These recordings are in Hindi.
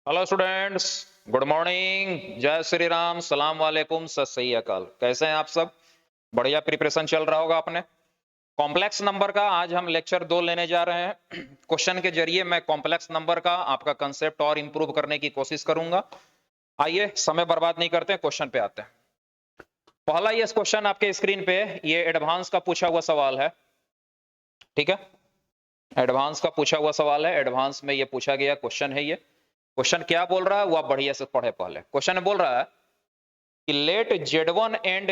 हेलो स्टूडेंट्स, गुड मॉर्निंग, जय श्री राम, सलाम वालेकुम, सत श्री अकाल। कैसे हैं आप सब? बढ़िया प्रिपरेशन चल रहा होगा अपने। कॉम्प्लेक्स नंबर का आज हम लेक्चर 2 लेने जा रहे हैं। क्वेश्चन के जरिए मैं कॉम्प्लेक्स नंबर का आपका कंसेप्ट और इंप्रूव करने की कोशिश करूंगा। आइए समय बर्बाद नहीं करते हैं, क्वेश्चन पे आते हैं। पहला ये क्वेश्चन आपके स्क्रीन पे, ये एडवांस का पूछा हुआ सवाल है। ठीक है, एडवांस का पूछा हुआ सवाल है। एडवांस में ये पूछा गया क्वेश्चन है। ये क्वेश्चन क्या बोल रहा है वो आप बढ़िया से पढ़े। पहले क्वेश्चन बोल रहा है कि let Z1 and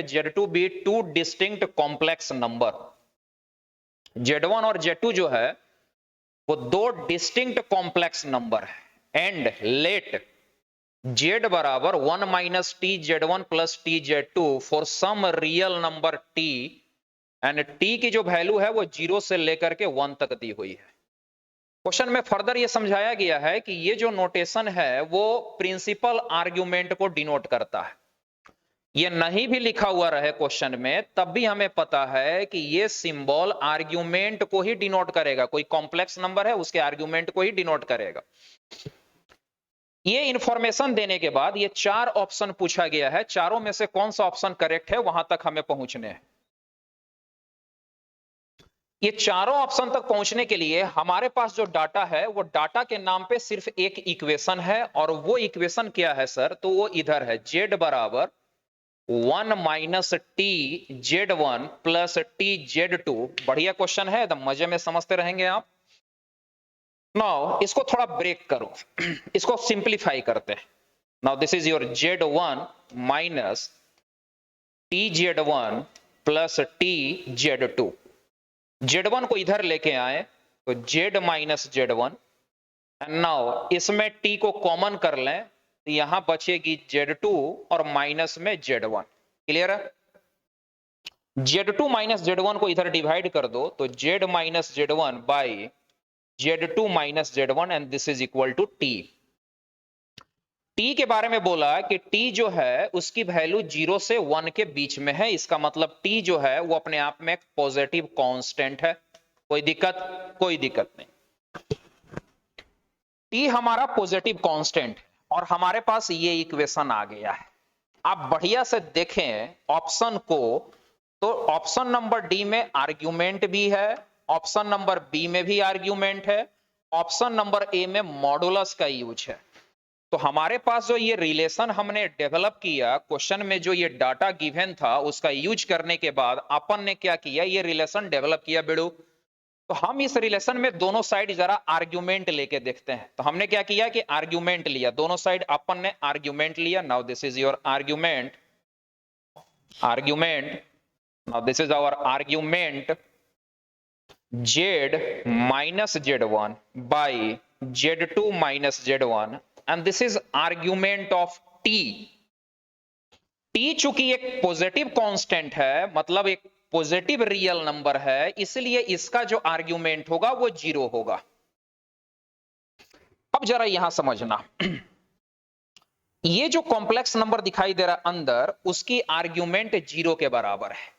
Z2 be two distinct complex number. Z1 और Z2 जो है वो दो डिस्टिंक्ट कॉम्प्लेक्स नंबर है। एंड लेट Z बराबर 1 minus T Z1 plus T Z2 for some real number T and T की जो वैल्यू है वो 0 से लेकर के 1 तक दी हुई है। क्वेश्चन में फर्दर ये समझाया गया है कि ये जो नोटेशन है वो प्रिंसिपल आर्ग्यूमेंट को डिनोट करता है। ये नहीं भी लिखा हुआ रहे क्वेश्चन में तब भी हमें पता है कि ये सिंबल आर्ग्यूमेंट को ही डिनोट करेगा। कोई कॉम्प्लेक्स नंबर है उसके आर्ग्यूमेंट को ही डिनोट करेगा। ये इंफॉर्मेशन देने के बाद ये 4 ऑप्शन पूछा गया है। चारों में से कौन सा ऑप्शन करेक्ट है वहां तक हमें पहुंचने हैं। ये चारों ऑप्शन तक पहुंचने के लिए हमारे पास जो डाटा है वो डाटा के नाम पे सिर्फ एक इक्वेशन है। और वो इक्वेशन क्या है सर? तो वो इधर है, Z बराबर 1 minus T Z1 plus T Z2। बढ़िया क्वेश्चन है, एकदम मजे में समझते रहेंगे आप। नाउ इसको थोड़ा ब्रेक करो, इसको सिंप्लीफाई करते हैं। Now this is your Z1 minus T Z1 plus T Z2। Z1 को इधर लेके आए तो Z minus Z1 and now इसमें T को कॉमन कर लें तो यहां बचेगी Z2 और माइनस में Z1। क्लियर है? Z2 माइनस Z1 को इधर डिवाइड कर दो तो Z minus Z1 by Z2 minus Z1 and this is equal to T। T के बारे में बोला कि T जो है उसकी वैल्यू 0 से 1 के बीच में है। इसका मतलब T जो है वो अपने आप में एक पॉजिटिव कांस्टेंट है। कोई दिक्कत? कोई दिक्कत नहीं। T हमारा पॉजिटिव कांस्टेंट और हमारे पास ये इक्वेशन आ गया है। आप बढ़िया से देखें ऑप्शन को तो ऑप्शन नंबर डी में आर्ग्यूमेंट भी है, ऑप्शन नंबर बी में भी आर्ग्यूमेंट है, ऑप्शन नंबर ए में मॉडुलस का यूज है। तो हमारे पास जो ये रिलेशन हमने डेवलप किया, क्वेश्चन में जो ये डाटा गिवन था उसका यूज करने के बाद अपन ने क्या किया, ये रिलेशन डेवलप किया बेड़ू। तो हम इस रिलेशन में दोनों साइड जरा आर्ग्यूमेंट लेके देखते हैं। तो हमने क्या किया कि आर्ग्यूमेंट लिया, दोनों साइड अपन ने आर्ग्यूमेंट लिया। Now this is your argument, now this is our argument Z minus Z1 by Z2 minus Z1 and this is argument of T। T चूंकि एक पॉजिटिव कांस्टेंट है, मतलब एक पॉजिटिव रियल नंबर है, इसलिए इसका जो आर्ग्यूमेंट होगा वो 0 होगा। अब जरा यहां समझना, ये जो कॉम्प्लेक्स नंबर दिखाई दे रहा अंदर, उसकी आर्ग्यूमेंट 0 के बराबर है।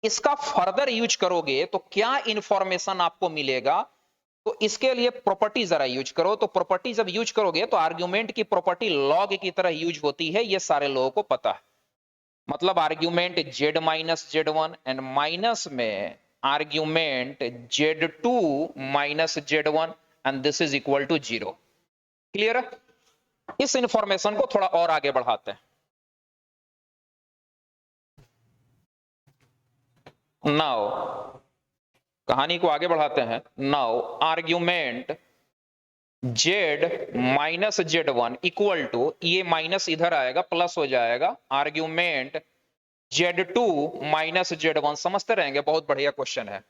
इसका फर्दर यूज करोगे तो क्या इंफॉर्मेशन आपको मिलेगा? तो इसके लिए प्रॉपर्टी जरा यूज करो। तो प्रॉपर्टी जब यूज करोगे तो आर्ग्यूमेंट की प्रॉपर्टी लॉग की तरह यूज होती है, ये सारे लोगों को पता है। मतलब argument Z minus Z1 and minus में argument Z2 minus Z1 and this is equal to 0। Clear है? इस इंफॉर्मेशन को थोड़ा और आगे बढ़ाते हैं। नाउ कहानी को आगे बढ़ाते हैं। Now argument Z minus Z1 equal to, ये माइनस इधर आएगा प्लस हो जाएगा, आर्ग्यूमेंट Z2 माइनस Z1। समझते रहेंगे, बहुत बढ़िया क्वेश्चन है।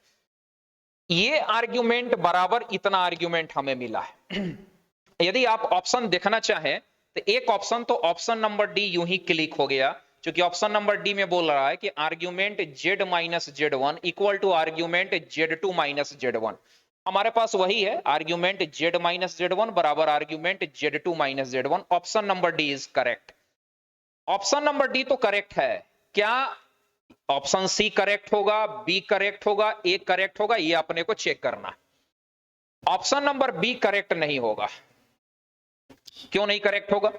ये आर्ग्यूमेंट बराबर इतना आर्ग्यूमेंट हमें मिला है। यदि आप ऑप्शन देखना चाहें तो एक ऑप्शन तो ऑप्शन नंबर डी यूं ही क्लिक हो गया, क्योंकि ऑप्शन नंबर डी में बोल रहा है कि argument Z minus Z1 equal to argument Z2 minus Z1। हमारे पास वही है, आर्ग्यूमेंट Z माइनस Z1 बराबर argument Z2 minus Z1। Option number D is correct. Option number D तो करेक्ट है। क्या ऑप्शन सी करेक्ट होगा, बी करेक्ट होगा, ए करेक्ट होगा? ये अपने को चेक करना है। ऑप्शन नंबर बी करेक्ट नहीं होगा। क्यों नहीं करेक्ट होगा?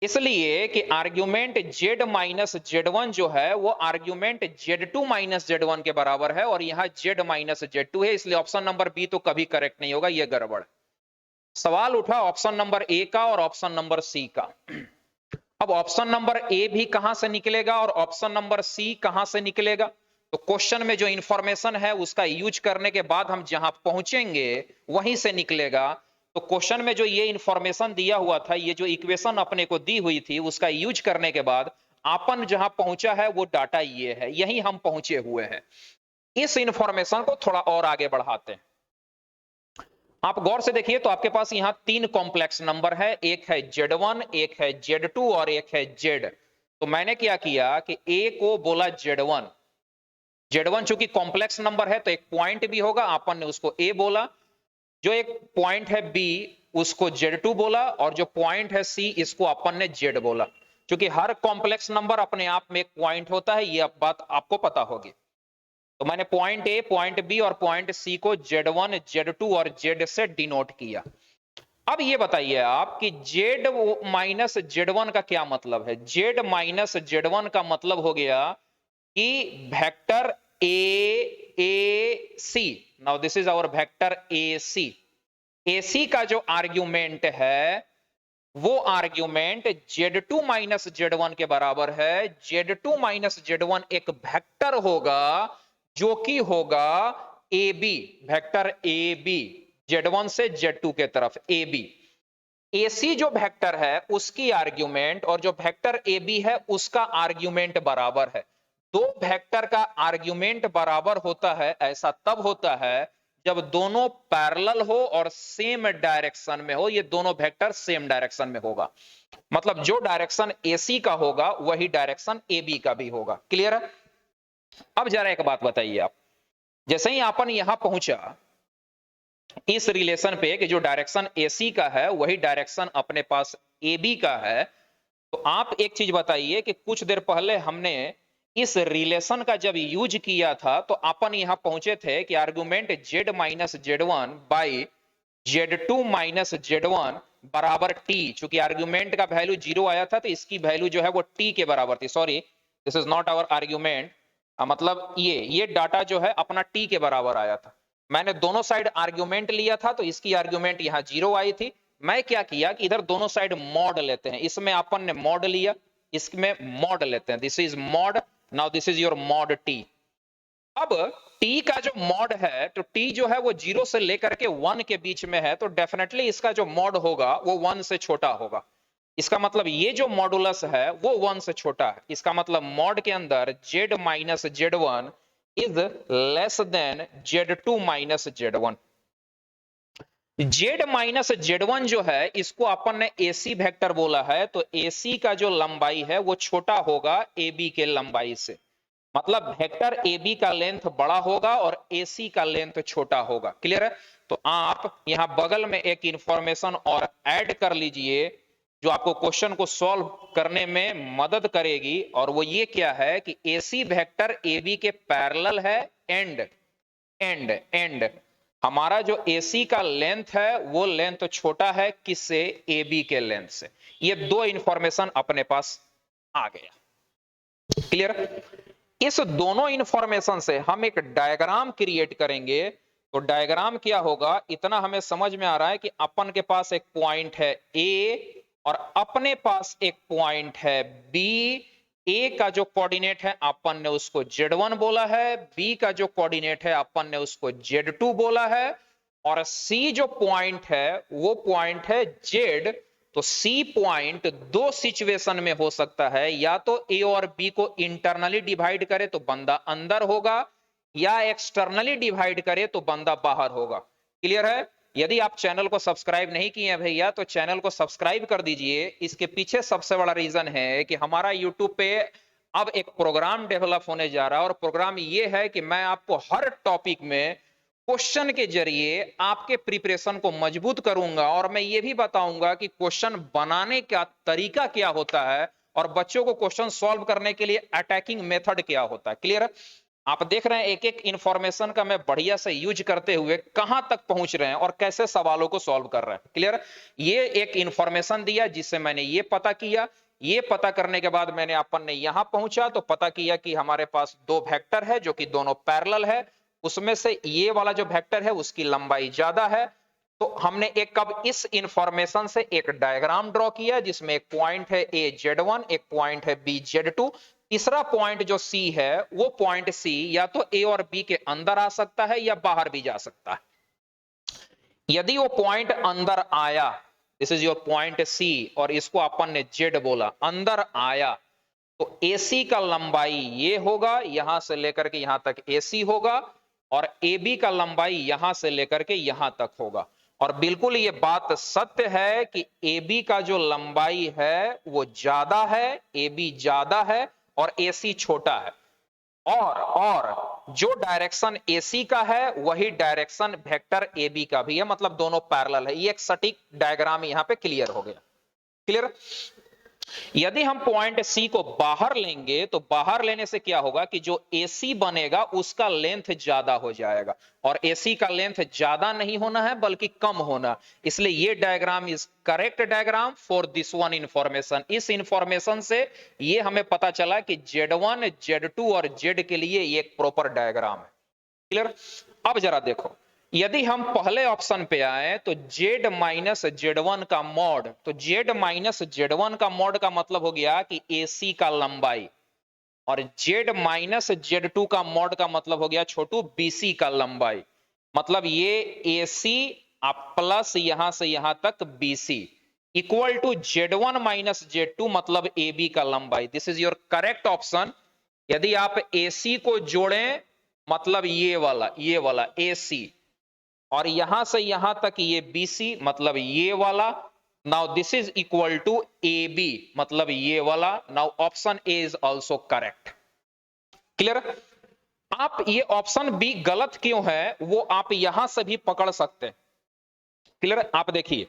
इसलिए कि आर्ग्यूमेंट z माइनस z1 जो है वो आर्ग्यूमेंट z2 माइनस z1 के बराबर है और यहां z माइनस z2 है, इसलिए ऑप्शन नंबर बी तो कभी करेक्ट नहीं होगा, यह गड़बड़। सवाल उठा ऑप्शन नंबर ए का और ऑप्शन नंबर सी का। अब ऑप्शन नंबर ए भी कहां से निकलेगा और ऑप्शन नंबर सी कहां से निकलेगा? तो क्वेश्चन में जो इंफॉर्मेशन है उसका यूज करने के बाद हम जहां पहुंचेंगे वहीं से निकलेगा। तो क्वेश्चन में जो ये इंफॉर्मेशन दिया हुआ था, ये जो इक्वेशन अपने को दी हुई थी, उसका यूज करने के बाद अपन जहां पहुंचा है वो डाटा ये है, यही हम पहुंचे हुए हैं। इस इंफॉर्मेशन को थोड़ा और आगे बढ़ाते हैं। आप गौर से देखिए तो आपके पास यहां तीन कॉम्प्लेक्स नंबर है, एक है Z1, एक है Z2 और एक है Z। तो मैंने क्या किया कि A को बोला Z1। Z1 चूंकि कॉम्प्लेक्स नंबर है तो एक पॉइंट भी होगा, अपन ने उसको A बोला। जो एक पॉइंट है B उसको Z2 बोला और जो पॉइंट है C इसको अपन ने Z बोला। क्योंकि हर कॉम्प्लेक्स नंबर अपने आप में एक पॉइंट होता है, ये बात आपको पता होगी। तो मैंने पॉइंट ए, पॉइंट बी और पॉइंट सी को Z1, Z2 और Z से डिनोट किया। अब ये बताइए आप कि Z माइनस Z1 का क्या मतलब है? Z माइनस Z1 का मतलब हो गया कि vector AC। Now this is our vector AC। AC का जो आर्ग्यूमेंट है वो आर्ग्यूमेंट Z2 माइनस Z1 के बराबर है। Z2 माइनस Z1 एक वेक्टर होगा जो कि होगा AB, वेक्टर AB, Z1 से Z2 के तरफ AB। AC जो वेक्टर है उसकी आर्ग्यूमेंट और जो वेक्टर AB है उसका आर्ग्यूमेंट बराबर है। दो वेक्टर का आर्ग्यूमेंट बराबर होता है, ऐसा तब होता है जब दोनों पैरेलल हो और सेम डायरेक्शन में हो। ये दोनों वेक्टर सेम डायरेक्शन में होगा, मतलब जो डायरेक्शन AC का होगा वही डायरेक्शन AB का भी होगा। क्लियर है? अब जरा एक बात बताइए आप, जैसे ही अपन यहां पहुंचा इस रिलेशन पे कि जो डायरेक्शन AC का है वही डायरेक्शन अपने पास AB का है, तो आप एक चीज बताइए कि कुछ देर पहले हमने इस रिलेशन का जब यूज किया था तो अपन यहां पहुंचे थे कि argument Z minus Z1 by Z2 minus Z1 बराबर T। चूंकि आर्गुमेंट का वैल्यू 0 आया था तो इसकी वैल्यू जो है वो T के बराबर थी। Sorry, this is not our argument, मतलब ये डाटा जो है अपना T के बराबर आया था। मैंने दोनों साइड आर्गुमेंट लिया था तो इसकी आर्गुमेंट यहां 0 आई थी। मैं क्या किया कि इधर दोनों साइड मॉड लेते हैं, इसमें अपन ने मॉड लिया, इसमें मॉड लेते हैं। This is mod, now this is your mod T। अब T का जो मॉड है तो T जो है वो 0 से लेकर के 1 के बीच में है, तो डेफिनेटली इसका जो मॉड होगा वो 1 से छोटा होगा। इसका मतलब ये जो मॉडुलस है वो 1 से छोटा है। इसका मतलब मॉड के अंदर Z minus Z1 is less than Z2 minus Z1। Z minus Z1 जो है इसको अपन ने AC वेक्टर बोला है, तो AC का जो लंबाई है वो छोटा होगा AB के लंबाई से। मतलब वेक्टर AB का लेंथ बड़ा होगा और AC का लेंथ छोटा होगा। क्लियर है? तो आप यहां बगल में एक इंफॉर्मेशन और ऐड कर लीजिए जो आपको क्वेश्चन को सॉल्व करने में मदद करेगी, और वो ये क्या है कि AC वेक्टर AB के पैरेलल है एंड एंड एंड हमारा जो AC का लेंथ है वो लेंथ छोटा है किससे? AB के लेंथ से। ये दो इंफॉर्मेशन अपने पास आ गया। क्लियर? इस दोनों इंफॉर्मेशन से हम एक डायग्राम क्रिएट करेंगे। तो डायग्राम क्या होगा, इतना हमें समझ में आ रहा है कि अपन के पास एक पॉइंट है A और अपने पास एक पॉइंट है B। A का जो कोऑर्डिनेट है अपन ने उसको Z1 बोला है, B का जो कोऑर्डिनेट है अपन ने उसको Z2 बोला है, और C जो पॉइंट है वो पॉइंट है Z। तो C पॉइंट दो सिचुएशन में हो सकता है, या तो A और B को इंटरनली डिवाइड करे तो बंदा अंदर होगा, या एक्सटर्नली डिवाइड करे तो बंदा बाहर होगा। क्लियर है? यदि आप चैनल को सब्सक्राइब नहीं किए हैं भैया तो चैनल को सब्सक्राइब कर दीजिए। इसके पीछे सबसे बड़ा रीजन है कि हमारा यूट्यूब पे अब एक प्रोग्राम डेवलप होने जा रहा है, और प्रोग्राम ये है कि मैं आपको हर टॉपिक में क्वेश्चन के जरिए आपके प्रिपरेशन को मजबूत करूंगा, और मैं ये भी बताऊंगा कि क्वेश्चन बनाने का तरीका क्या होता है और बच्चों को क्वेश्चन सॉल्व करने के लिए अटैकिंग मेथड क्या होता है। क्लियर है? आप देख रहे हैं एक एक इंफॉर्मेशन का मैं बढ़िया से यूज करते हुए कहां तक पहुंच रहे हैं और कैसे सवालों को सॉल्व कर रहे हैं। क्लियर? ये एक इंफॉर्मेशन दिया जिससे मैंने ये पता किया, ये पता करने के बाद मैंने अपन ने यहां पहुंचा तो पता किया कि हमारे पास दो वेक्टर है जो कि दोनों पैरेलल है, उसमें से ये वाला जो वेक्टर है उसकी लंबाई ज्यादा है। तो हमने एक अब इस इंफॉर्मेशन से एक डायग्राम ड्रॉ किया जिसमें एक पॉइंट है ए Z1, एक पॉइंट है बी Z2। तीसरा पॉइंट जो सी है वो पॉइंट सी या तो ए और बी के अंदर आ सकता है या बाहर भी जा सकता है। यदि वो पॉइंट अंदर आया, this is your point C, और इसको अपन ने जेड बोला, अंदर आया, तो AC का लंबाई ये होगा, यहां से लेकर के यहां तक AC होगा, और AB का लंबाई यहां से लेकर के यहां तक होगा। और बिल्कुल ये बात सत्य है कि AB का जो लंबाई है वो ज्यादा है, AB ज्यादा है और AC छोटा है। और जो डायरेक्शन AC का है वही डायरेक्शन वेक्टर AB का भी है, मतलब दोनों पैरेलल है। ये एक सटीक डायग्राम यहां पे क्लियर हो गया। क्लियर? यदि हम पॉइंट सी को बाहर लेंगे तो बाहर लेने से क्या होगा कि जो AC बनेगा उसका लेंथ ज्यादा हो जाएगा, और AC का लेंथ ज्यादा नहीं होना है बल्कि कम होना। इसलिए ये diagram is correct diagram for this one information. इस इंफॉर्मेशन से ये हमें पता चला कि Z1, Z2 और Z के लिए ये एक प्रॉपर डायग्राम है। क्लियर? अब जरा देखो, यदि हम पहले ऑप्शन पे आए तो Z माइनस Z1 का मॉड, तो Z माइनस Z1 का मॉड का मतलब हो गया कि AC का लंबाई, और Z माइनस Z2 का मॉड का मतलब हो गया छोटू BC का लंबाई। मतलब ये AC प्लस यहां से यहां तक BC equal to Z1 minus Z2 मतलब AB का लंबाई। This is your correct option. यदि आप AC को जोड़ें मतलब ये वाला AC, और यहां से यहां तक ये BC मतलब ये वाला। Now this is equal to AB मतलब ये वाला। Now option A is also correct. Clear? आप ये ऑप्शन बी गलत क्यों है वो आप यहां से भी पकड़ सकते हैं। क्लियर? आप देखिए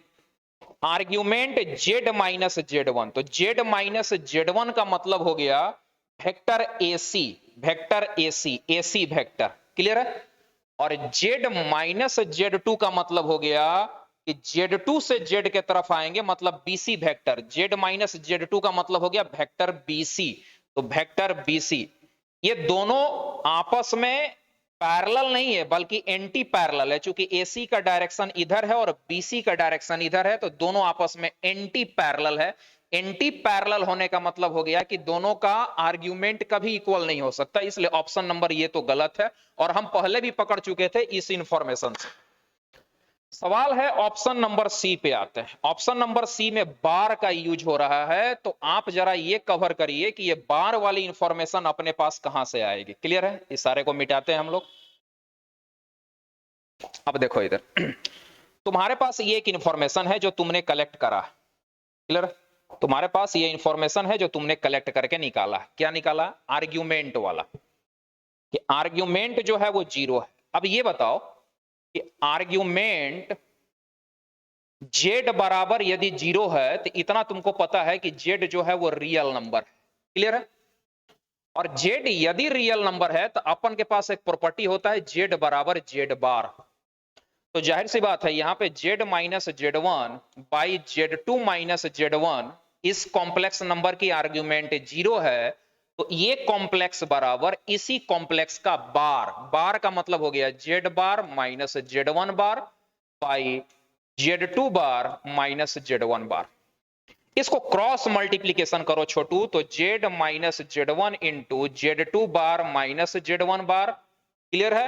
आर्ग्यूमेंट Z माइनस Z1, तो Z माइनस Z1 का मतलब हो गया vector AC, vector AC, AC vector. Clear है? और Z माइनस Z2 का मतलब हो गया कि Z2 से Z के तरफ आएंगे मतलब BC vector. Z minus Z2 का मतलब हो गया वेक्टर BC, तो वेक्टर BC। ये दोनों आपस में पैरेलल नहीं है बल्कि एंटी पैरेलल है, क्योंकि AC का डायरेक्शन इधर है और BC का डायरेक्शन इधर है, तो दोनों आपस में एंटी पैरेलल है। एंटी पैरेलल होने का मतलब हो गया कि दोनों का आर्ग्यूमेंट कभी इक्वल नहीं हो सकता, इसलिए ऑप्शन नंबर ये तो गलत है, और हम पहले भी पकड़ चुके थे इस इंफॉर्मेशन से। सवाल है ऑप्शन नंबर सी पे आते हैं। ऑप्शन नंबर सी में बार का यूज हो रहा है, तो आप जरा ये कवर करिए कि ये बार वाली इंफॉर्मेशन अपने पास कहां से आएगी। क्लियर है? इस सारे को मिटाते हैं हम लोग। अब देखो इधर तुम्हारे पास ये एक इंफॉर्मेशन है जो तुमने कलेक्ट करा। क्लियर? तुम्हारे पास ये इंफॉर्मेशन है जो तुमने कलेक्ट करके निकाला। क्या निकाला? आर्ग्यूमेंट वाला, कि आर्ग्यूमेंट जो है वो 0 है। अब ये बताओ कि आर्ग्यूमेंट Z बराबर यदि 0 है तो इतना तुमको पता है कि Z जो है वो रियल नंबर है। क्लियर है? और Z यदि रियल नंबर है तो अपन के पास एक प्रॉपर्टी होता है Z बराबर Z बार। तो जाहिर सी बात है यहां पे Z minus Z1 by Z2 minus Z1, इस कॉम्प्लेक्स नंबर की आर्ग्यूमेंट 0 है, तो ये कॉम्प्लेक्स बराबर इसी कॉम्प्लेक्स का बार, बार का मतलब हो गया Z bar minus Z1 bar by Z2 bar minus Z1 बार। इसको क्रॉस मल्टीप्लीकेशन करो छोटू, तो Z minus Z1 into Z2 बार माइनस Z1 बार। क्लियर है?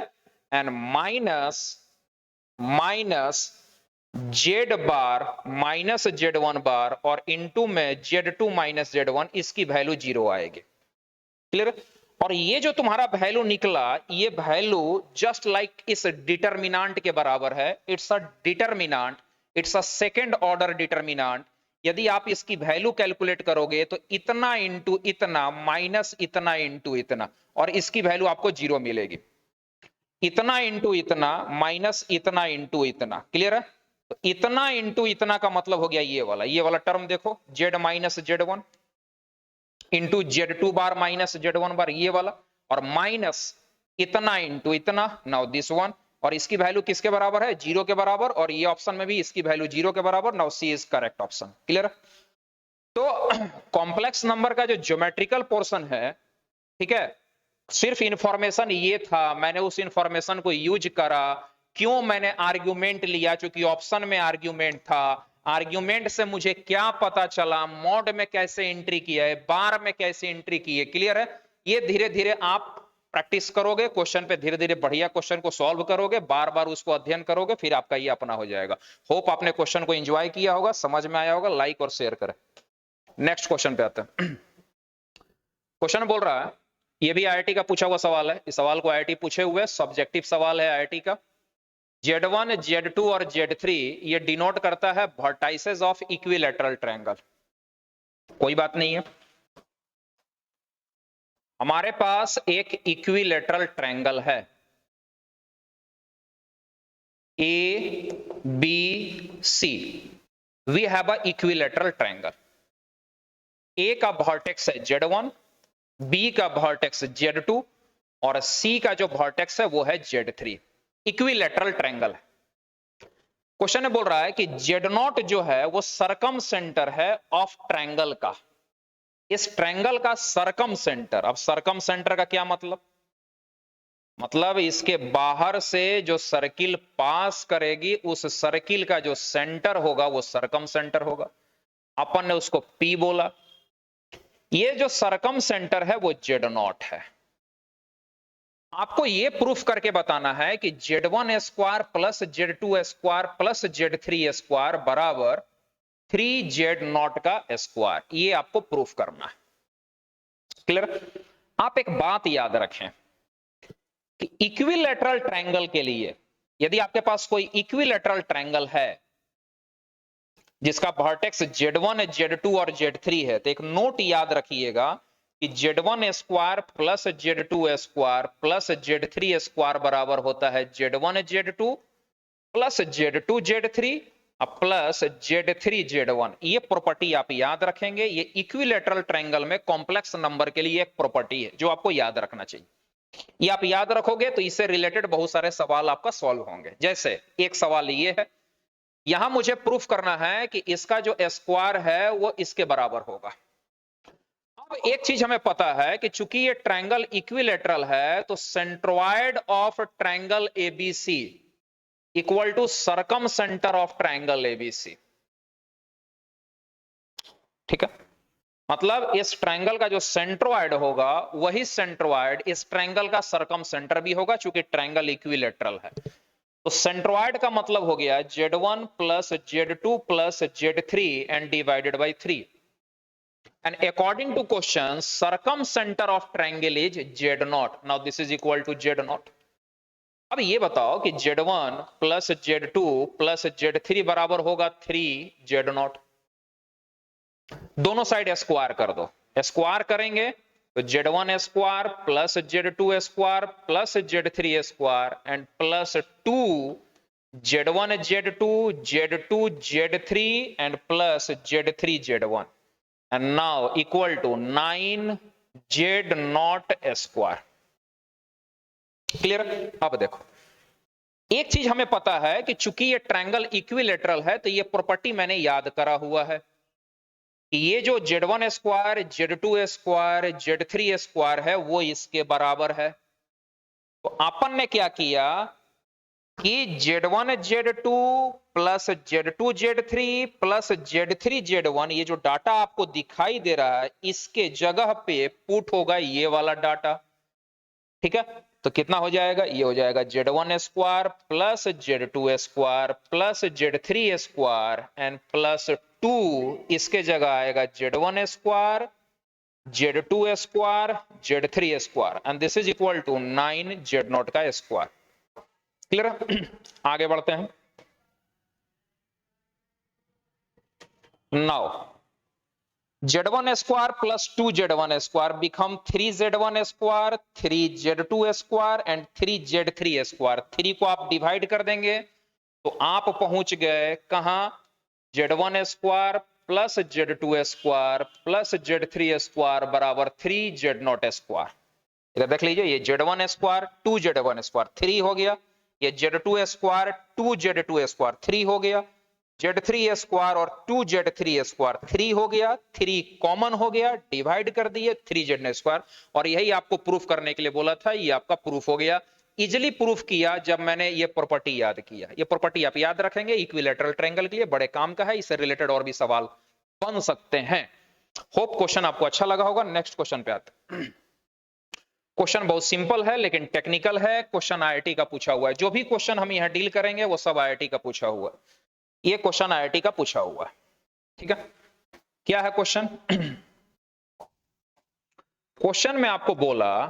And minus minus Z bar minus Z1 बार, और इंटू में Z2 माइनस Z1, इसकी वैल्यू 0 आएगी। क्लियर? और ये जो तुम्हारा वैल्यू निकला, ये वैल्यू जस्ट लाइक इस डिटर्मिनांट के बराबर है। It's a determinant, it's a second order determinant. यदि आप इसकी वैल्यू कैलकुलेट करोगे तो इतना इंटू इतना माइनस इतना इंटू इतना, और इसकी वैल्यू आपको 0 मिलेगी। इतना इंटू इतना माइनस इतना इंटू इतना। क्लियर है? तो इतना इंटू इतना का मतलब हो गया ये वाला टर्म देखो, Z minus Z1 into Z2 बार माइनस Z1 बार, ये वाला, और माइनस इतना इंटू इतना, नाउ दिस वन, और इसकी वैल्यू किसके बराबर है, 0 के बराबर, और ये ऑप्शन में भी इसकी वैल्यू 0 के बराबर। Now see is correct option. Clear? तो कॉम्प्लेक्स नंबर का जो ज्योमेट्रिकल पोर्शन है, ठीक है, सिर्फ इंफॉर्मेशन ये था, मैंने उस इंफॉर्मेशन को यूज करा। क्यों मैंने आर्ग्यूमेंट लिया, क्योंकि ऑप्शन में आर्ग्यूमेंट था। आर्ग्यूमेंट से मुझे क्या पता चला, मॉड में कैसे एंट्री किया है, बार में कैसे एंट्री की है। क्लियर है? ये धीरे धीरे आप प्रैक्टिस करोगे, क्वेश्चन पे धीरे धीरे बढ़िया क्वेश्चन को सॉल्व करोगे, बार बार उसको अध्ययन करोगे, फिर आपका ये अपना हो जाएगा। होप आपने क्वेश्चन को एंजॉय किया होगा, समझ में आया होगा। लाइक और शेयर करें। नेक्स्ट क्वेश्चन पे आते हैं। क्वेश्चन बोल रहा है, ये भी आईआईटी का पूछा हुआ सवाल है, इस सवाल को आईआईटी पूछे हुए, सब्जेक्टिव सवाल है आईआईटी का। Z1, Z2 और Z3 ये डिनोट करता है वर्टाइसेस ऑफ इक्विलैटरल ट्रायंगल। कोई बात नहीं है, हमारे पास एक इक्विलैटरल ट्रायंगल है, A B C। We have a equilateral triangle. A का वर्टेक्स है Z1, B का वर्टेक्स Z2 और C का जो वर्टेक्स है वो है Z3। इक्विलैटरल ट्रायंगल है। क्वेश्चन में बोल रहा है कि Z0 जो है वो सरकम सेंटर है ऑफ ट्रायंगल का। इस ट्रायंगल का सरकम सेंटर, अब सरकम सेंटर का क्या मतलब, मतलब इसके बाहर से जो सर्किल पास करेगी उस सर्किल का जो सेंटर होगा वो सरकम सेंटर होगा। अपन ने उसको P बोला। ये जो सरकम सेंटर है वो Z0 है। आपको ये प्रूफ करके बताना है कि Z1 square plus Z2 square plus Z3 square बराबर 3Z0 का स्क्वायर, ये आपको प्रूफ करना है। क्लियर? आप एक बात याद रखें कि इक्विलैटरल ट्रायंगल के लिए, यदि आपके पास कोई इक्विलैटरल ट्रायंगल है जिसका वर्टेक्स Z1, Z2 और Z3 है, तो एक नोट याद रखिएगा कि Z1 square plus Z2 square plus Z3 square बराबर होता है Z1 Z2 plus Z2 Z3 plus Z3 Z1। ये प्रॉपर्टी आप याद रखेंगे, ये इक्विलैटरल ट्रायंगल में कॉम्प्लेक्स नंबर के लिए एक प्रॉपर्टी है जो आपको याद रखना चाहिए। ये आप याद रखोगे तो इससे रिलेटेड बहुत सारे सवाल आपका सॉल्व होंगे। जैसे एक सवाल ये है, यहां मुझे प्रूफ करना है कि इसका जो स्क्वायर है वो इसके बराबर होगा। अब एक चीज हमें पता है कि चूंकि ये ट्रायंगल इक्विलैटरल है तो centroid of triangle ABC equal to circumcentre of triangle ABC. ठीक है, मतलब इस ट्रायंगल का जो सेंट्रोइड होगा वही सेंट्रोइड इस ट्रायंगल का सरकम सेंटर भी होगा, चूंकि ट्रायंगल इक्विलैटरल है। तो सेंट्रोइड का मतलब हो गया Z1 plus Z2 plus Z3 and divided by 3। And according to question circumcentre of triangle is Z0। Now this is equal to Z0। अब ये बताओ कि Z1 plus Z2 plus Z3 बराबर होगा 3Z0। दोनों साइड स्क्वायर कर दो, स्क्वायर करेंगे तो Z1 square plus Z2 square plus Z3 square and plus 2 Z1 Z2 Z2 Z3 and plus Z3 Z1 and now equal to 9Z0 square. Clear? अब देखो, एक चीज हमें पता है कि चूंकि ये ट्रायंगल इक्विलैटरल है तो ये प्रॉपर्टी मैंने याद करा हुआ है कि ये जो Z1 square Z2 square Z3 square है वो इसके बराबर है। तो अपन ने क्या किया कि Z1 Z2 plus Z2 Z3 plus Z3 Z1, ये जो डाटा आपको दिखाई दे रहा है इसके जगह पे पुट होगा ये वाला डाटा। ठीक है, तो कितना हो जाएगा, ये हो जाएगा Z1 square plus Z2 square plus Z3 square and plus 2, इसके जगह आएगा Z1 square Z2 square Z3 square and this is equal to 9Z0 का स्क्वायर। क्लियर? आगे बढ़ते हैं। Now Z1 square plus 2Z1 square become 3Z1 square 3Z2 square and 3Z3 square. 3 को आप डिवाइड कर देंगे तो आप पहुंच गए कहां, Z1 square plus Z2 square plus Z3 square बराबर 3Z0 स्क्वायर। इधर देख लीजिए, ये Z1 स्क्वायर 2Z1 स्क्वायर 3 हो गया, ये Z2 स्क्वायर 2Z2 स्क्वायर 3 हो गया, Z3 स्क्वायर और 2Z3 स्क्वायर 3 हो गया, 3 कॉमन हो गया, डिवाइड कर दिए 3Z स्क्वायर, और यही आपको प्रूफ करने के लिए बोला था, ये आपका प्रूफ हो गया। इजिली प्रूफ किया जब मैंने ये प्रॉपर्टी याद किया। ये प्रॉपर्टी आप याद रखेंगे इक्विलैटरल ट्रायंगल के लिए, बड़े काम का है, इससे रिलेटेड और भी सवाल बन सकते हैं। होप क्वेश्चन आपको अच्छा लगा होगा। नेक्स्ट क्वेश्चन पे आते हैं। क्वेश्चन बहुत सिंपल है लेकिन टेक्निकल है। क्वेश्चन आईआईटी का पूछा हुआ है। जो भी क्वेश्चन हम यहां डील करेंगे वो सब आईआईटी का पूछा हुआ है। ये क्वेश्चन आईआईटी का पूछा हुआ है, ठीक है। क्या है क्वेश्चन? क्वेश्चन में आपको बोला,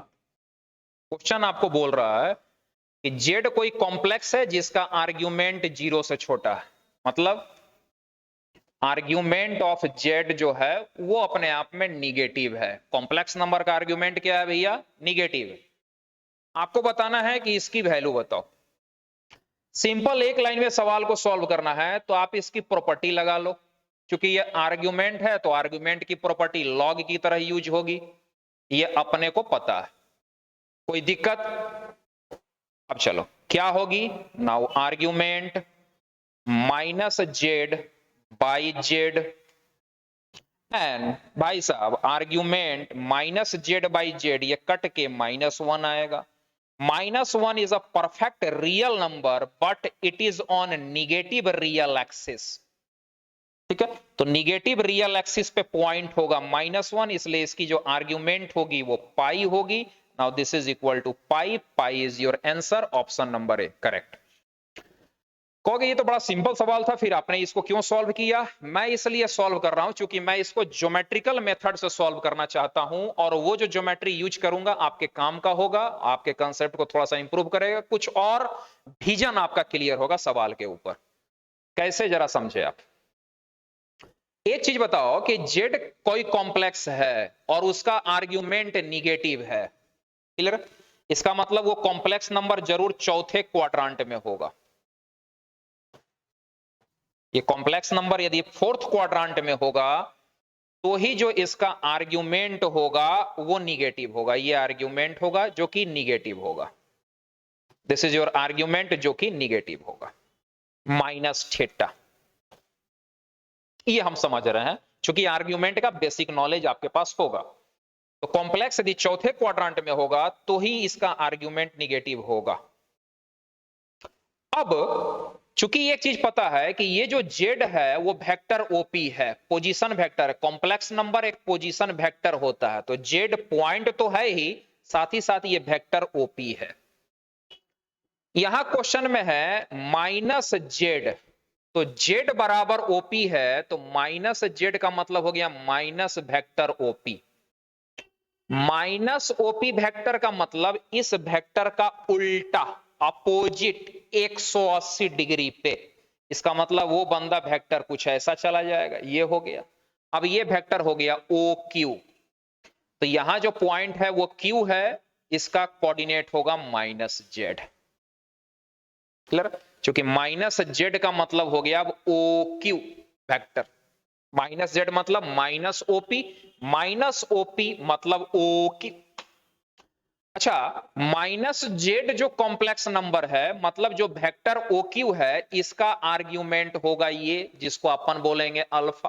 क्वेश्चन आपको बोल रहा है कि जेड कोई कॉम्प्लेक्स है जिसका आर्ग्यूमेंट 0 से छोटा है। मतलब आर्ग्यूमेंट ऑफ जेड जो है वो अपने आप में निगेटिव है। कॉम्प्लेक्स नंबर का आर्ग्यूमेंट क्या है भैया? निगेटिव है। आपको बताना है कि इसकी वैल्यू बताओ। सिंपल एक लाइन में सवाल को सॉल्व करना है तो आप इसकी प्रॉपर्टी लगा लो। क्योंकि ये आर्ग्यूमेंट है तो आर्ग्यूमेंट की प्रॉपर्टी लॉग की तरह यूज होगी, ये अपने को पता है। कोई दिक्कत? अब चलो क्या होगी? Now argument minus Z by Z, and भाई साहब argument minus Z by Z, ये कट के -1 आएगा। -1 is a perfect real number but it is on negative real axis, ठीक है। तो निगेटिव रियल एक्सिस पे पॉइंट होगा -1, इसलिए इसकी जो आर्ग्यूमेंट होगी वो पाई होगी। Now this is equal to pi, pi is your answer, option number A correct. कहोगे ये तो बड़ा सिंपल सवाल था, फिर आपने इसको क्यों सॉल्व किया? मैं इसलिए सॉल्व कर रहा हूं क्योंकि मैं इसको ज्योमेट्रिकल मेथड से सॉल्व करना चाहता हूं, और वो जो ज्योमेट्री यूज करूंगा आपके काम का होगा, आपके कंसेप्ट को थोड़ा सा इंप्रूव करेगा, कुछ और विजन आपका क्लियर होगा सवाल के ऊपर। कैसे, जरा समझे आप। एक चीज बताओ कि जेड कोई कॉम्प्लेक्स है और उसका आर्ग्यूमेंट निगेटिव है, क्लियर? इसका मतलब वो कॉम्प्लेक्स नंबर जरूर चौथे क्वाड्रेंट में होगा। ये कॉम्प्लेक्स नंबर यदि फोर्थ क्वाड्रेंट में होगा तो ही जो इसका आर्ग्यूमेंट होगा वो निगेटिव होगा। ये आर्ग्यूमेंट होगा जो कि निगेटिव होगा। दिस इज योर आर्ग्यूमेंट जो कि निगेटिव होगा, -θ। ये हम समझ रहे हैं क्योंकि आर्ग्यूमेंट का बेसिक नॉलेज आपके पास होगा। तो कॉम्प्लेक्स यदि चौथे क्वाड्रेंट में होगा तो ही इसका आर्ग्यूमेंट निगेटिव होगा। अब चूंकि एक चीज पता है कि ये जो जेड है वो वेक्टर ओपी है, पोजीशन वेक्टर है। कॉम्प्लेक्स नंबर एक पोजीशन वेक्टर होता है, तो जेड पॉइंट तो है ही, साथ ही साथ ये वेक्टर ओपी है। यहां क्वेश्चन में है माइनस जेड, तो जेड बराबर ओपी है, तो माइनस जेड का मतलब हो गया minus vector OP. Minus OP vector का मतलब इस वेक्टर का उल्टा, अपोजिट 180 डिग्री पे। इसका मतलब वो बंदा वेक्टर कुछ ऐसा चला जाएगा, ये हो गया। अब ये वेक्टर हो गया ओ क्यू, तो यहां जो पॉइंट है वो क्यू है, इसका कोऑर्डिनेट होगा -z, क्लियर? क्योंकि -z का मतलब हो गया अब ओ क्यू वेक्टर, -z मतलब -OP, -OP मतलब ओ क्यू। अच्छा, -z जो कॉम्प्लेक्स नंबर है, मतलब जो वेक्टर ओ क्यू है, इसका आर्ग्यूमेंट होगा ये, जिसको अपन बोलेंगे अल्फा।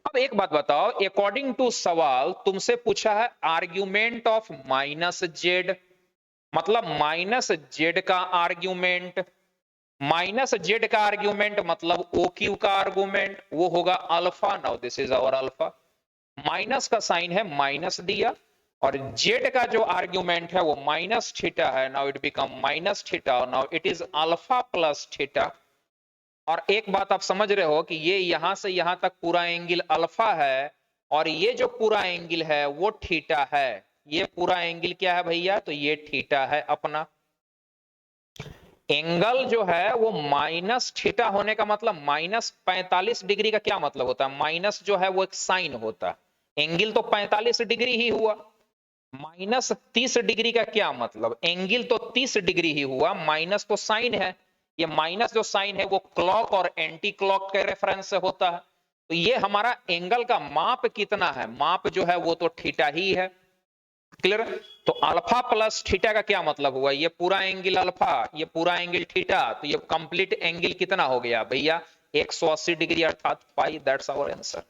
अब एक बात बताओ, अकॉर्डिंग टू सवाल तुमसे पूछा है आर्ग्यूमेंट ऑफ -z, मतलब -z का आर्ग्यूमेंट, -z का आर्ग्यूमेंट मतलब ओ क्यू का आर्ग्यूमेंट, वो होगा alpha. Now this is our alpha. Minus का साइन है, माइनस दिया, और जेड का जो आर्ग्यूमेंट है वो -θ है। Now it become -θ, now it is alpha plus θ। और एक बात आप समझ रहे हो कि ये यहां से यहां तक पूरा एंगल अल्फा है, और ये जो पूरा एंगल है वो थीटा है। ये पूरा एंगल क्या है भैया? तो ये थीटा है अपना। एंगल जो है वो -θ होने का मतलब -45 डिग्री का क्या मतलब होता है? माइनस जो है वो एक साइन होता है। एंगल तो 45 डिग्री ही हुआ। -30 डिग्री का क्या मतलब? एंगल तो 30 डिग्री ही हुआ, माइनस तो साइन है। ये माइनस जो साइन है वो क्लॉक और एंटी क्लॉक के रेफरेंस से होता है। तो ये हमारा एंगल का माप कितना है? माप जो है वो तो थीटा ही है। क्लियर? तो अल्फा प्लस थीटा का क्या मतलब हुआ? ये पूरा एंगल अल्फा, ये पूरा एंगल थीटा, तो ये कंप्लीट एंगल कितना हो गया भैया? 180 डिग्री अर्थात pi. That's our answer.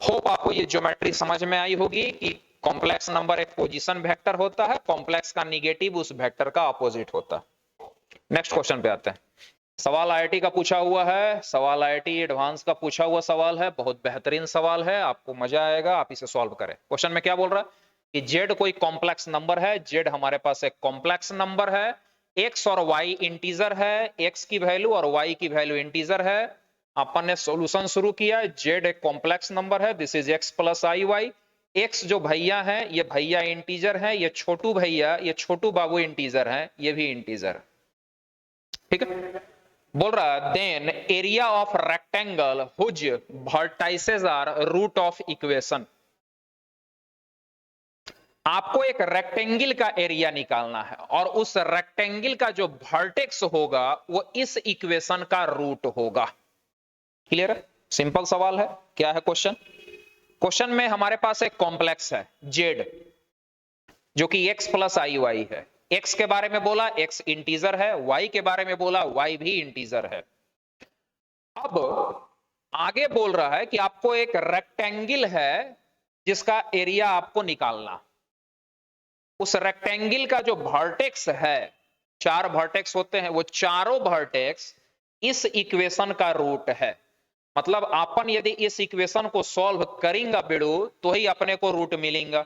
Hope आपको ये ज्योमेट्री समझ में आई होगी कि कॉम्प्लेक्स नंबर एक पोजीशन वेक्टर होता है, कॉम्प्लेक्स का निगेटिव उस वेक्टर का अपोजिट होता है। नेक्स्ट क्वेश्चन पे आते हैं। सवाल आईआईटी का पूछा हुआ है, सवाल आईआईटी एडवांस का पूछा हुआ सवाल है, बहुत बेहतरीन सवाल है, आपको मजा आएगा, आप इसे सॉल्व करें। क्वेश्चन में क्या बोल रहा है कि जेड कोई कॉम्प्लेक्स नंबर है, जेड हमारे पास एक कॉम्प्लेक्स नंबर है, एक्स और वाई इंटीजर है, एक्स की वैल्यू और वाई की वैल्यू इंटीजर है। अपन ने सॉल्यूशन शुरू किया, जेड एक कॉम्प्लेक्स नंबर है, this is X plus I Y. X जो भैया है, ये भैया इंटीजर है, ये छोटू भैया, ये छोटू बाबू इंटीजर है, ये भी इंटीजर। ठीक है, बोल रहा then area of rectangle whose vertices are root of equation. आपको एक रेक्टेंगल का एरिया निकालना है और उस रेक्टेंगल का जो वर्टेक्स होगा वो इस इक्वेशन का रूट होगा। क्लियर है? सिंपल सवाल है। क्या है क्वेश्चन? क्वेश्चन में हमारे पास एक कॉम्प्लेक्स है जेड, जो कि एक्स प्लस आई वाई है। एक्स के बारे में बोला एक्स इंटीजर है, वाई के बारे में बोला वाई भी इंटीजर है। अब आगे बोल रहा है कि आपको एक रेक्टेंगल है जिसका एरिया आपको निकालना। उस रेक्टेंगल का जो वर्टेक्स है, 4 वर्टेक्स होते हैं, वो चारों वर्टेक्स इस इक्वेशन का रूट है। मतलब अपन यदि इस इक्वेशन को सॉल्व करेंगे बेड़ू तो ही अपने को रूट मिलेगा।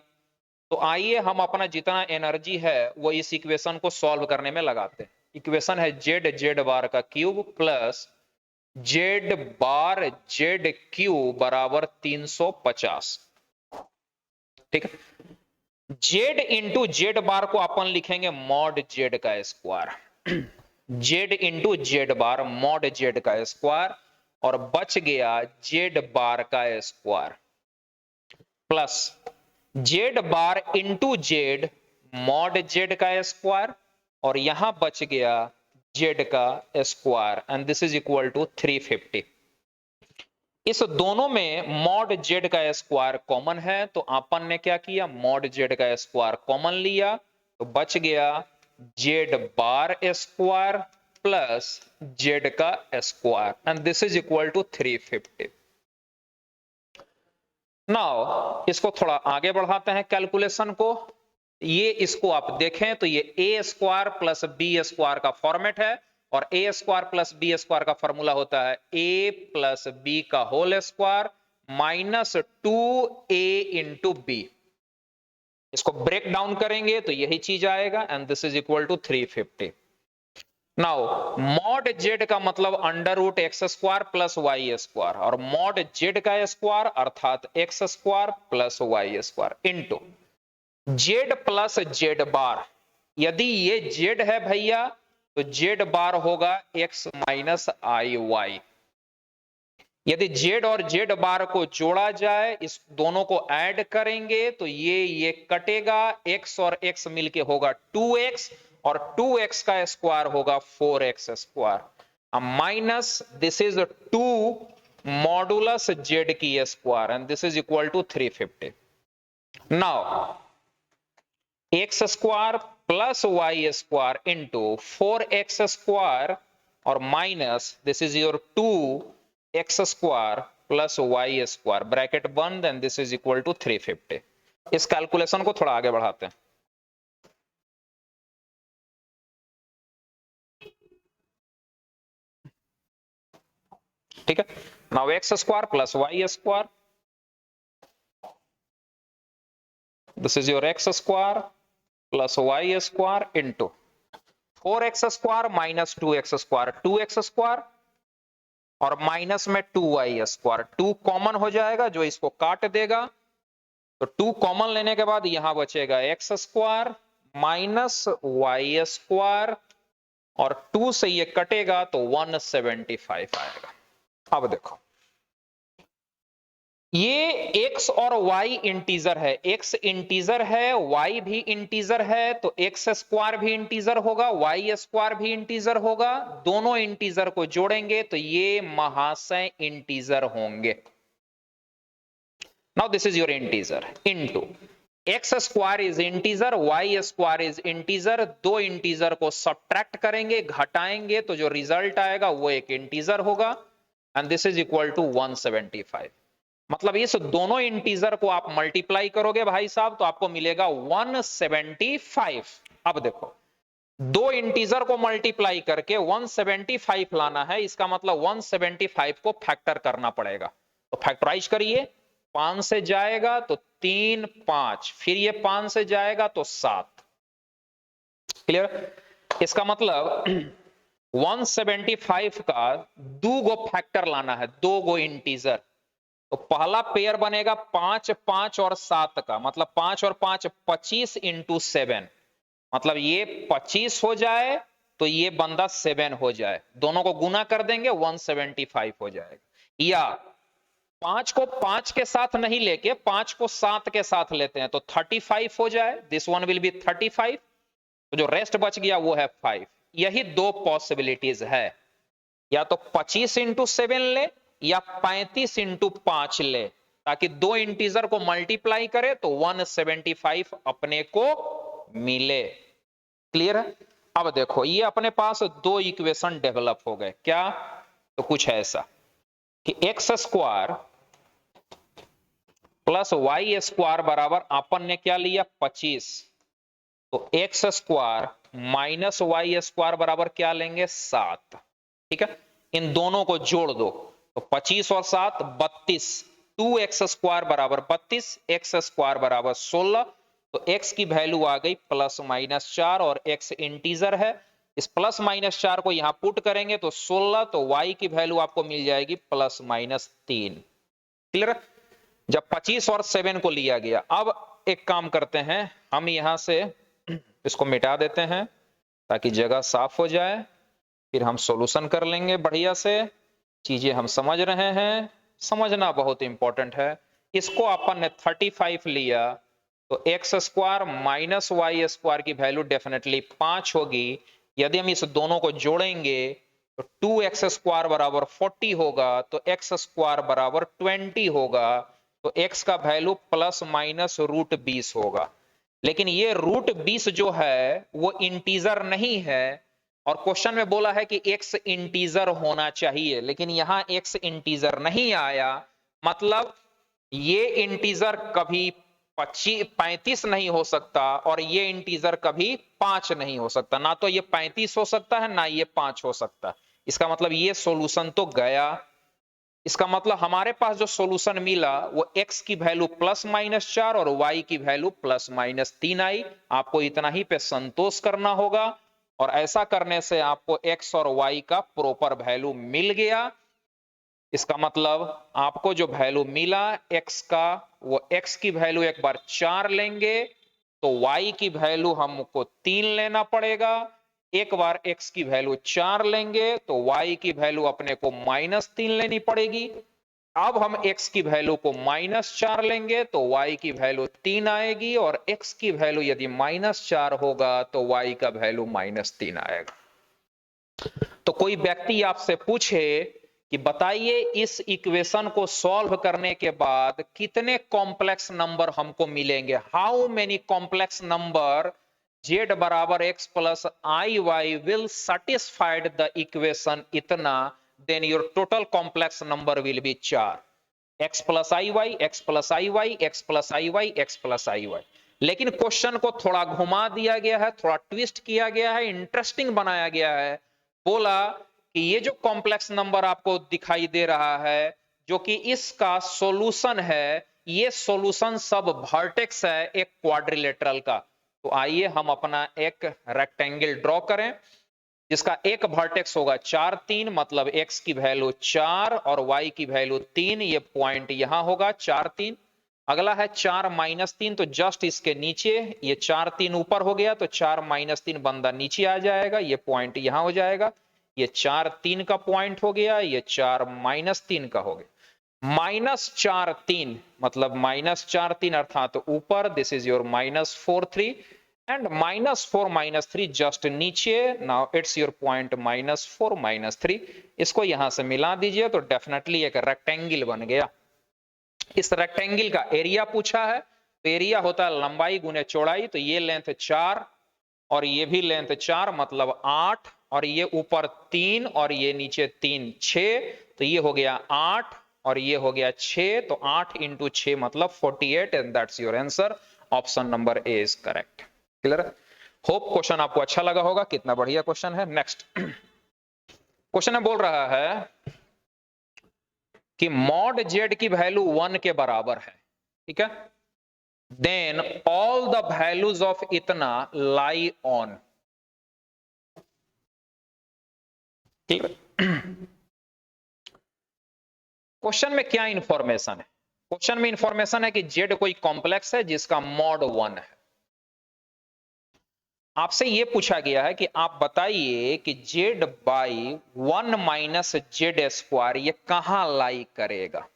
तो आइए हम अपना जितना एनर्जी है वो इस इक्वेशन को सॉल्व करने में लगाते हैं। इक्वेशन है जेड जेड बार का क्यूब प्लस जेड बार जेड क्यूब बराबर 350। ठीक है, जेड इंटू जेड बार को अपन लिखेंगे मॉड जेड का square. Z into Z bar mod Z का स्क्वायर, और बच गया जेड बार का square plus Z bar into Z mod Z का स्क्वायर, और यहां बच गया जेड का square, and this is equal to 350। इस दोनों में मॉड जेड का स्क्वायर कॉमन है, तो अपन ने क्या किया? मॉड जेड का स्क्वायर कॉमन लिया, तो बच गया Z bar square plus Z का square, and this is equal to 350। Now इसको थोड़ा आगे बढ़ाते हैं कैलकुलेशन को। ये इसको आप देखें तो ये A square plus B square का फॉर्मेट है, और A square plus B square का फॉर्मूला होता है ए प्लस बी का whole square minus 2a into B. इसको ब्रेक डाउन करेंगे तो यही चीज आएगा, and this is equal to 350। Now mod Z का मतलब under root X square plus Y square, और मॉड जेड का स्क्वायर अर्थात X square plus Y square into Z plus Z बार। यदि ये जेड है भैया तो जेड बार होगा एक्स माइनस आई वाई। यदि जेड और जेड बार को जोड़ा जाए, इस दोनों को ऐड करेंगे तो ये कटेगा, एक्स और एक्स मिलके होगा 2x, और 2x का स्क्वायर होगा 4x square minus this is 2 modulus Z की square, and this is equal to 350। Now X square plus Y square into 4x square और minus this is your 2x square plus Y square bracket बंद, and this is equal to 350। इस कैलकुलेशन को थोड़ा आगे बढ़ाते हैं। ठीक है, now X square plus Y square, this is your X square plus Y square into 4x square minus 2x square, 2x square और माइनस में 2y स्क्वायर, 2 कॉमन हो जाएगा जो इसको काट देगा, तो 2 कॉमन लेने के बाद यहां बचेगा X square minus Y square, और 2 से ये कटेगा तो 175 आएगा। अब देखो ये x और y इंटीजर है, x इंटीजर है, y भी इंटीजर है, तो x स्क्वायर भी इंटीजर होगा, y स्क्वायर भी इंटीजर होगा। दोनों इंटीजर को जोड़ेंगे तो ये महाशय इंटीजर होंगे। Now this is your integer into X square is integer, Y square is integer, दो इंटीजर को सब्ट्रैक्ट करेंगे, घटाएंगे, तो जो रिजल्ट आएगा वो एक इंटीजर होगा, and this is equal to 175। मतलब इस दोनों इंटीजर को आप मल्टीप्लाई करोगे भाई साहब तो आपको मिलेगा 175। अब देखो, दो इंटीजर को मल्टीप्लाई करके 175 लाना है, इसका मतलब 175 को फैक्टर करना पड़ेगा। तो फैक्टराइज करिए, 5 से जाएगा तो 3 5, फिर ये 5 से जाएगा तो 7। क्लियर? इसका मतलब 175 का दो गो फैक्टर लाना है, दो गो इंटीजर। तो पहला पेयर बनेगा 5 5 और 7 का, मतलब 5 और 5 25 इंटू 7, मतलब ये 25 हो जाए तो ये बंदा 7 हो जाए, दोनों को गुना कर देंगे 175 हो जाएगा। या 5 को 5 के साथ नहीं लेके 5 को 7 के साथ लेते हैं तो 35 हो जाए, दिस वन विल बी 35, तो जो रेस्ट बच गया वो है 5। यही दो पॉसिबिलिटीज है, या तो 25 इंटू 7 ले या 35 इंटू 5 ले, ताकि दो इंटीजर को मल्टीप्लाई करे तो 175 अपने को मिले। क्लियर है? अब देखो, ये अपने पास दो इक्वेशन डेवलप हो गए। क्या? तो कुछ ऐसा कि X square plus Y square बराबर अपन ने क्या लिया 25, तो X square minus Y square बराबर क्या लेंगे 7। ठीक है, इन दोनों को जोड़ दो तो 25 और 7 32, 2x स्क्वायर बराबर 32, एक्स स्क्वायर बराबर 16, तो x की वैल्यू आ गई प्लस माइनस 4 और x इंटीजर है, इस प्लस माइनस 4 को यहां पुट करेंगे तो 16, तो y की वैल्यू आपको मिल जाएगी प्लस माइनस 3। क्लियर? जब 25 और 7 को लिया गया, अब एक काम करते हैं, हम यहां से इसको मिटा देते हैं ताकि जगह साफ हो जाए, फिर हम सॉल्यूशन कर लेंगे बढ़िया से। चीजें हम समझ रहे हैं, समझना बहुत इंपॉर्टेंट है। इसको अपन ने 35 लिया तो X square minus Y square की वैल्यू डेफिनेटली 5 होगी। यदि हम इस दोनों को जोड़ेंगे तो 2x स्क्वायर बराबर 40 होगा, तो x स्क्वायर बराबर 20 होगा, तो x का वैल्यू प्लस माइनस रूट 20 होगा। लेकिन ये रूट 20 जो है वो इंटीजर नहीं है, और क्वेश्चन में बोला है कि x इंटीजर होना चाहिए, लेकिन यहां x इंटीजर नहीं आया, मतलब ये इंटीजर कभी 35 नहीं हो सकता और ये इंटीजर कभी 5 नहीं हो सकता, ना तो ये 35 हो सकता है ना ये 5 हो सकता। इसका मतलब ये सॉल्यूशन तो गया। इसका मतलब हमारे पास जो सॉल्यूशन मिला वो x की वैल्यू प्लस माइनस 4 और y की वैल्यू प्लस माइनस 3 आई। आपको इतना ही पे संतोष करना होगा, और ऐसा करने से आपको x और y का प्रॉपर वैल्यू मिल गया। इसका मतलब आपको जो वैल्यू मिला x का, वो x की वैल्यू एक बार 4 लेंगे तो y की वैल्यू हमको 3 लेना पड़ेगा, एक बार x की वैल्यू 4 लेंगे तो y की वैल्यू अपने को -3 लेनी पड़ेगी। अब हम x की वैल्यू को -4 लेंगे तो y की वैल्यू 3 आएगी, और x की वैल्यू यदि -4 होगा तो y का वैल्यू -3 आएगा। तो कोई व्यक्ति आपसे पूछे कि बताइए इस इक्वेशन को सॉल्व करने के बाद कितने कॉम्प्लेक्स नंबर हमको मिलेंगे, how many complex number z बराबर x plus I Y will satisfied the equation इतना, then your total complex number will be 4, x plus I Y, X plus I Y, X plus I Y, X plus I Y. लेकिन क्वेश्चन को थोड़ा घुमा दिया गया है, थोड़ा ट्विस्ट किया गया है, इंटरेस्टिंग बनाया गया है। बोला कि ये जो कॉम्प्लेक्स नंबर आपको दिखाई दे रहा है, जो कि इसका सॉल्यूशन है, ये सॉल्यूशन सब वर्टेक्स है एक क्वाड्रिलेटरल का। तो आइए हम अपना एक रेक्टेंगल ड्रॉ करें जिसका एक वर्टेक्स होगा 4 3, मतलब x की वैल्यू 4 और y की वैल्यू 3, ये पॉइंट यहां होगा 4 3। अगला है 4 -3, तो जस्ट इसके नीचे, ये 4 3 ऊपर हो गया तो 4 -3 बंदा नीचे आ जाएगा, ये पॉइंट यहां हो जाएगा, ये 4 3 का पॉइंट हो गया, ये 4 -3 का हो गया। -4 3 मतलब -4 3 अर्थात ऊपर, this is your -4 3, and -4 -3 just नीचे। नाउ इट्स योर पॉइंट -4 -3, इसको यहां से मिला दीजिए तो डेफिनेटली एक रेक्टेंगल बन गया। इस रेक्टेंगल का एरिया पूछा है, एरिया होता है लंबाई गुने चौड़ाई, तो ये लेंथ 4 और ये भी लेंथ 4 मतलब 8, और ये ऊपर 3 और ये नीचे 3 6, तो ये हो गया 8 और ये हो गया 6, तो 8 इंटू 6 मतलब 48 and that's your answer. Option number A is correct. Clear? Hope question आपको अच्छा लगा होगा, कितना बढ़िया क्वेश्चन है। नेक्स्ट क्वेश्चन बोल रहा है कि मॉड जेड की वैल्यू 1 के बराबर है, ठीक है, then all the values of इतना लाई ऑन। क्वेश्चन में क्या इंफॉर्मेशन है? क्वेश्चन में इंफॉर्मेशन है कि जेड कोई कॉम्प्लेक्स है जिसका मॉड 1 है। आपसे यह पूछा गया है कि आप बताइए कि Z by 1 minus Z square ये कहां लाई करेगा।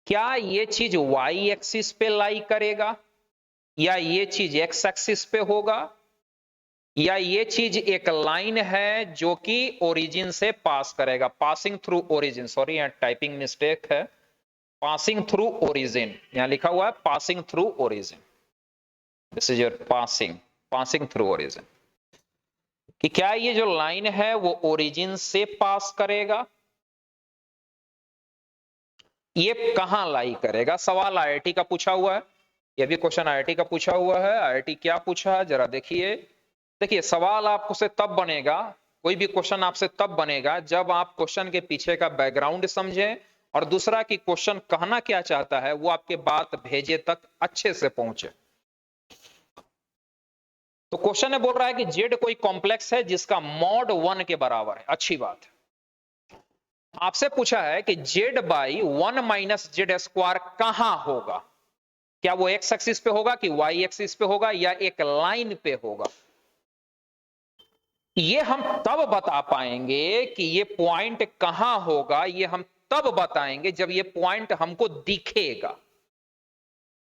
क्या ये चीज वाई एक्सिस पे लाई करेगा, या ये चीज एक्स एक्सिस पे होगा, या ये चीज एक लाइन है जो कि ओरिजिन से पास करेगा, पासिंग थ्रू ओरिजिन, सॉरी यहां टाइपिंग मिस्टेक है, पासिंग थ्रू ओरिजिन, यहां लिखा हुआ है passing through origin, this is your passing through origin, कि क्या ये जो लाइन है वो ओरिजिन से पास करेगा, ये कहां लाई करेगा। सवाल आईआईटी का पूछा हुआ है, ये भी क्वेश्चन आईआईटी का पूछा हुआ है। आईआईटी क्या पूछा है जरा देखिए। देखिए सवाल आपसे तब बनेगा, कोई भी क्वेश्चन आपसे तब बनेगा जब आप क्वेश्चन के पीछे का बैकग्राउंड समझें, और दूसरा कि क्वेश्चन कहना क्या चाहता है वो आपके बात भेजे तक अच्छे से पहुंचे। तो क्वेश्चन बोल रहा है कि जेड कोई कॉम्प्लेक्स है जिसका मॉड 1 के बराबर है, अच्छी बात है। आपसे पूछा है कि Z by 1 minus Z square कहां होगा, क्या वो एक्स एक्सिस पे होगा कि वाई एक्सिस पे होगा या एक लाइन पे होगा। ये हम तब बता पाएंगे कि ये पॉइंट कहां होगा, ये हम तब बताएंगे जब ये पॉइंट हमको दिखेगा,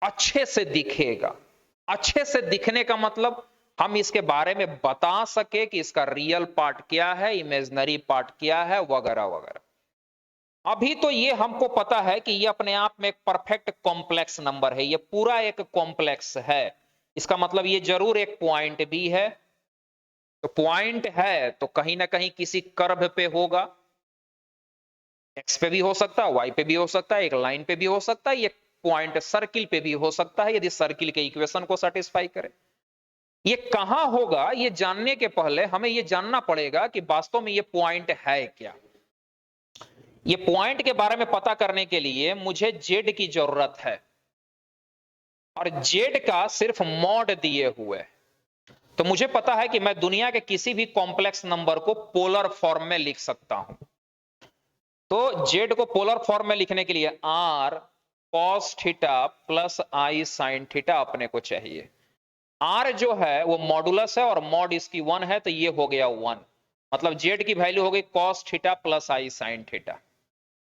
अच्छे से दिखेगा। अच्छे से दिखने का मतलब हम इसके बारे में बता सके कि इसका रियल पार्ट क्या है, इमेजिनरी पार्ट क्या है, वगैरह वगैरह। अभी तो ये हमको पता है कि ये अपने आप में एक परफेक्ट कॉम्प्लेक्स नंबर है, ये पूरा एक कॉम्प्लेक्स है, इसका मतलब ये जरूर एक पॉइंट भी है। तो पॉइंट है तो कहीं ना कहीं किसी कर्व पे होगा, एक्स पे भी हो सकता है, वाई पे भी हो सकता है, एक लाइन पे भी हो सकता है, ये पॉइंट सर्किल पे भी हो सकता है यदि सर्किल के इक्वेशन को सेटिस्फाई करे। ये कहां होगा ये जानने के पहले हमें ये जानना पड़ेगा कि वास्तव में ये पॉइंट है क्या। ये पॉइंट के बारे में पता करने के लिए मुझे जेड की जरूरत है, और जेड का सिर्फ मॉड दिए हुए। तो मुझे पता है कि मैं दुनिया के किसी भी कॉम्प्लेक्स नंबर को पोलर फॉर्म में लिख सकता हूं। तो जेड को पोलर फॉर्म में लिखने के लिए आर कॉस थीटा प्लस आई साइन थीटा अपने को चाहिए। आर जो है वो मॉडुलस है और मॉड इसकी 1 है, तो ये हो गया 1, मतलब जेड की वैल्यू हो गई कॉस थीटा प्लस आई साइन थीटा।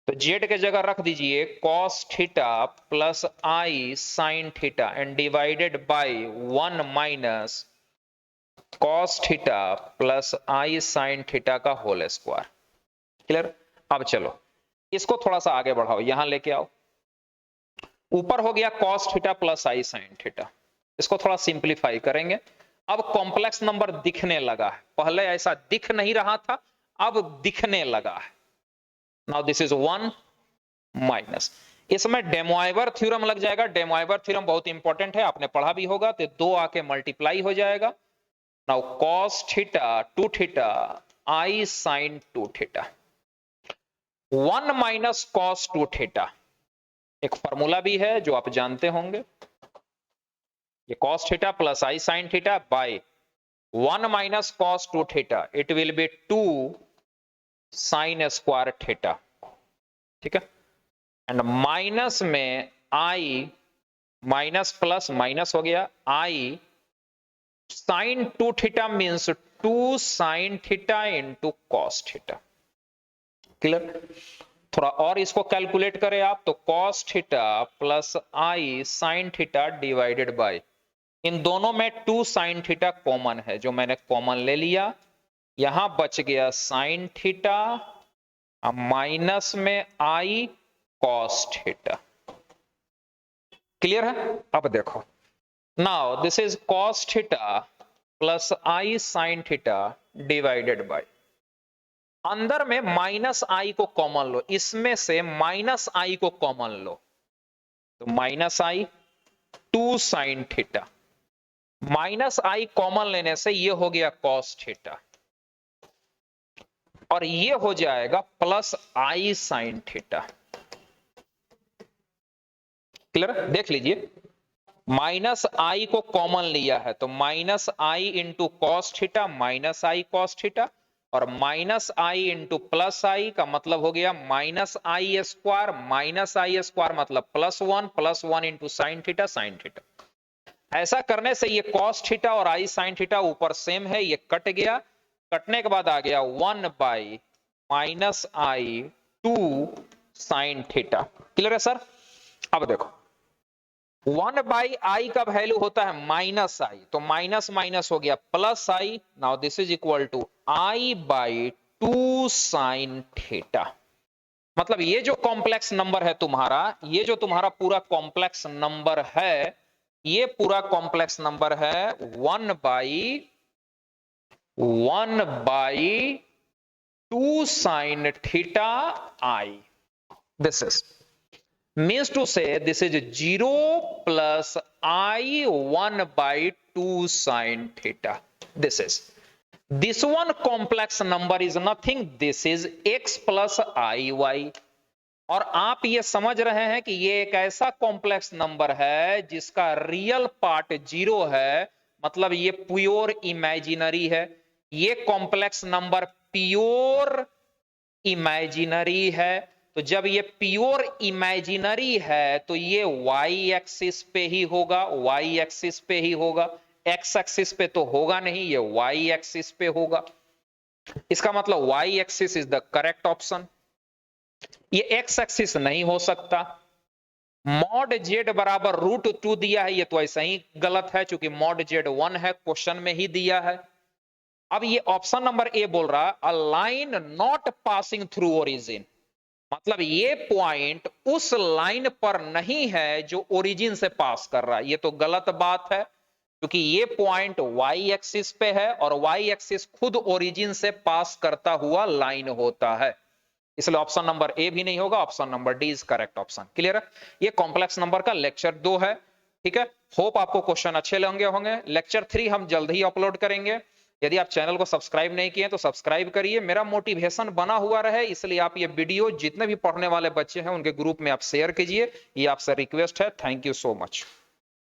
तो जेड के जगह रख दीजिए cos theta plus I sine theta and divided by 1 minus cos theta plus I sine theta का होल स्क्वायर। क्लियर? अब चलो इसको थोड़ा सा आगे बढ़ाओ, यहां लेके आओ। ऊपर हो गया कॉस थीटा प्लस आई साइन थीटा, इसको थोड़ा सिंप्लीफाई करेंगे। अब कॉम्प्लेक्स नंबर दिखने लगा है, पहले ऐसा दिख नहीं रहा था, अब दिखने लगा है। नाउ दिस इज 1 माइनस, इसमें डेमोइवर थ्योरम लग जाएगा। डेमोइवर थ्योरम बहुत इंपॉर्टेंट है, आपने पढ़ा भी होगा। तो 2 आके मल्टीप्लाई हो जाएगा। Now cos theta 2 theta i sine 2 theta, 1 minus cos 2 theta, एक फॉर्मूला भी है जो आप जानते होंगे, ये cos theta plus I sine theta by 1 minus cos 2 theta, it will be 2 sine square theta, ठीक है। एंड माइनस में आई, माइनस प्लस माइनस हो गया, i sine 2 theta means 2 sine theta into cos theta. Clear? थोड़ा और इसको कैलकुलेट करें आप, तो cos theta plus I sine theta divided by, इन दोनों में 2 साइन थीटा कॉमन है जो मैंने कॉमन ले लिया, यहां बच गया साइन थीटा माइनस में आई कॉस थीटा। क्लियर है? अब देखो, now this is cos theta plus I sine theta divided bye, अंदर में माइनस आई को कॉमन लो, इसमें से माइनस आई को कॉमन लो, तो माइनस आई 2 साइन थीटा, माइनस आई कॉमन लेने से ये हो गया cos थीटा, और ये हो जाएगा प्लस आई साइन थीटा। क्लियर? देख लीजिए, माइनस आई को कॉमन लिया है तो minus I into cos theta minus I cos theta, और माइनस आई इंटू प्लस आई का मतलब हो गया माइनस आई स्क्वायर, माइनस आई स्क्वायर मतलब plus one into sine theta sine theta. ऐसा करने से ये कॉस थीटा और आई साइन थीटा ऊपर सेम है, ये कट गया, कटने के बाद आ गया 1 by minus I 2 sine theta. Clear है सर? अब देखो, 1 बाई आई का वैल्यू होता है माइनस आई, तो माइनस माइनस हो गया plus I, now this is equal to I by 2 sine theta. मतलब ये जो कॉम्प्लेक्स नंबर है तुम्हारा, ये जो तुम्हारा पूरा कॉम्प्लेक्स नंबर है, ये पूरा कॉम्प्लेक्स नंबर है 1 by 2 sine theta I. This is means to say this is 0 plus I 1 by 2 sine theta. This one complex number is nothing, this is x plus iy। और आप ये समझ रहे हैं कि ये एक ऐसा कॉम्प्लेक्स नंबर है जिसका रियल पार्ट 0 है, मतलब ये प्योर इमेजिनरी है। ये कॉम्प्लेक्स नंबर प्योर इमेजिनरी है, तो जब ये प्योर इमेजिनरी है तो ये y एक्सिस पे ही होगा, y एक्सिस पे ही होगा, x एक्सिस पे तो होगा नहीं, ये y एक्सिस पे होगा। इसका मतलब y axis is the correct option, ये x एक्सिस नहीं हो सकता। मॉड z बराबर √2 दिया है, ये तो ऐसा ही गलत है क्योंकि मॉड z 1 है, क्वेश्चन में ही दिया है। अब ये ऑप्शन नंबर ए बोल रहा है a line not passing through origin, मतलब ये पॉइंट उस लाइन पर नहीं है जो ओरिजिन से पास कर रहा है। ये तो गलत बात है क्योंकि ये पॉइंट y एक्सिस पे है और y एक्सिस खुद ओरिजिन से पास करता हुआ लाइन होता है, इसलिए ऑप्शन नंबर ए भी नहीं होगा, option number D is correct option. Clear है? ये कॉम्प्लेक्स नंबर का लेक्चर 2 है। ठीक है, होप आपको क्वेश्चन अच्छे होंगे। लेक्चर 3 हम जल्द ही अपलोड करेंगे। यदि आप चैनल को सब्सक्राइब नहीं किए तो सब्सक्राइब करिए, मेरा मोटिवेशन बना हुआ रहे, इसलिए आप ये वीडियो जितने भी पढ़ने वाले बच्चे हैं उनके ग्रुप में आप शेयर कीजिए, ये आपसे रिक्वेस्ट है। Thank you so much.